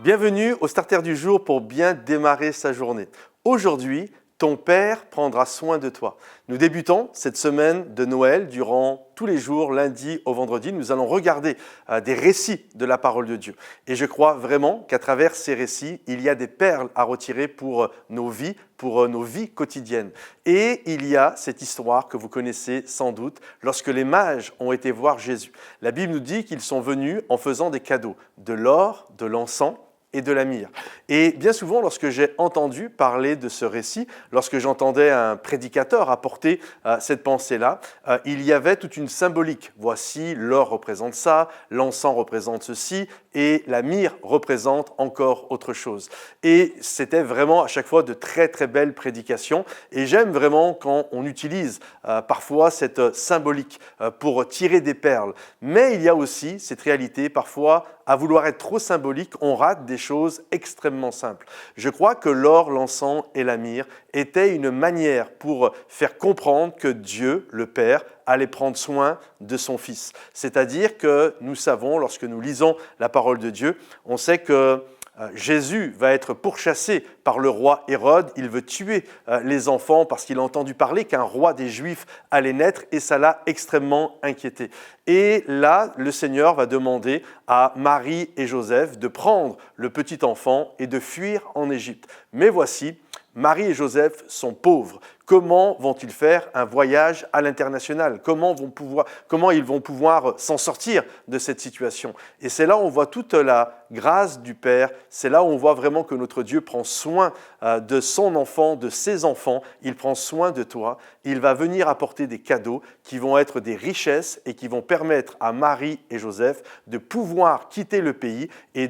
Bienvenue au Starter du jour pour bien démarrer sa journée. Aujourd'hui, ton Père prendra soin de toi. Nous débutons cette semaine de Noël durant tous les jours, lundi au vendredi. Nous allons regarder des récits de la parole de Dieu. Et je crois vraiment qu'à travers ces récits, il y a des perles à retirer pour nos vies quotidiennes. Et il y a cette histoire que vous connaissez sans doute lorsque les mages ont été voir Jésus. La Bible nous dit qu'ils sont venus en faisant des cadeaux, de l'or, de l'encens et de la myrrhe. Et bien souvent, lorsque j'ai entendu parler de ce récit, lorsque j'entendais un prédicateur apporter cette pensée-là, il y avait toute une symbolique. Voici, l'or représente ça, l'encens représente ceci, et la myrrhe représente encore autre chose. Et c'était vraiment à chaque fois de très très belles prédications. Et j'aime vraiment quand on utilise parfois cette symbolique pour tirer des perles. Mais il y a aussi cette réalité, parfois, à vouloir être trop symbolique, on rate des choses extrêmement simples. Je crois que l'or, l'encens et la myrrhe étaient une manière pour faire comprendre que Dieu, le Père, allait prendre soin de son Fils. C'est-à-dire que nous savons, lorsque nous lisons la parole de Dieu, on sait que Jésus va être pourchassé par le roi Hérode. Il veut tuer les enfants parce qu'il a entendu parler qu'un roi des Juifs allait naître et ça l'a extrêmement inquiété. Et là, le Seigneur va demander à Marie et Joseph de prendre le petit enfant et de fuir en Égypte. Mais voici, Marie et Joseph sont pauvres. Comment vont-ils faire un voyage à l'international ? Comment ils vont pouvoir s'en sortir de cette situation ? Et c'est là où on voit toute la grâce du Père. C'est là où on voit vraiment que notre Dieu prend soin de son enfant, de ses enfants. Il prend soin de toi. Il va venir apporter des cadeaux qui vont être des richesses et qui vont permettre à Marie et Joseph de pouvoir quitter le pays et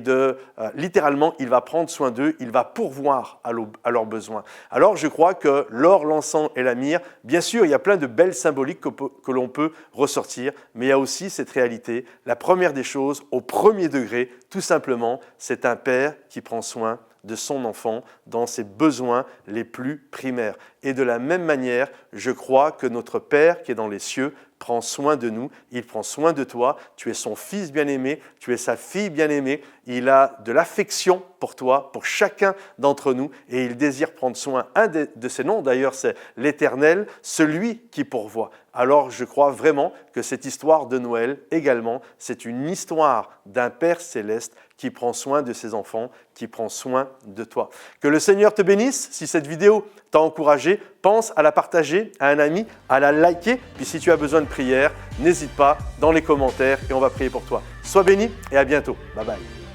littéralement, il va prendre soin d'eux. Il va pourvoir à leurs besoins. Alors, je crois que l'or, l'encens et la myrrhe, bien sûr, il y a plein de belles symboliques que l'on peut ressortir, mais il y a aussi cette réalité. La première des choses, au premier degré, tout simplement, c'est un père qui prend soin de son enfant dans ses besoins les plus primaires. Et de la même manière, je crois que notre Père qui est dans les cieux prend soin de nous, il prend soin de toi, tu es son fils bien-aimé, tu es sa fille bien-aimée, il a de l'affection pour toi, pour chacun d'entre nous, et il désire prendre soin. Un de ses noms, d'ailleurs, c'est l'Éternel, celui qui pourvoit. Alors, je crois vraiment que cette histoire de Noël, également, c'est une histoire d'un Père céleste qui prend soin de ses enfants, qui prend soin de toi. Que le Seigneur te bénisse. Si cette vidéo t'a encouragé, pense à la partager à un ami, à la liker. Puis si tu as besoin de prière, n'hésite pas dans les commentaires et on va prier pour toi. Sois béni et à bientôt. Bye bye.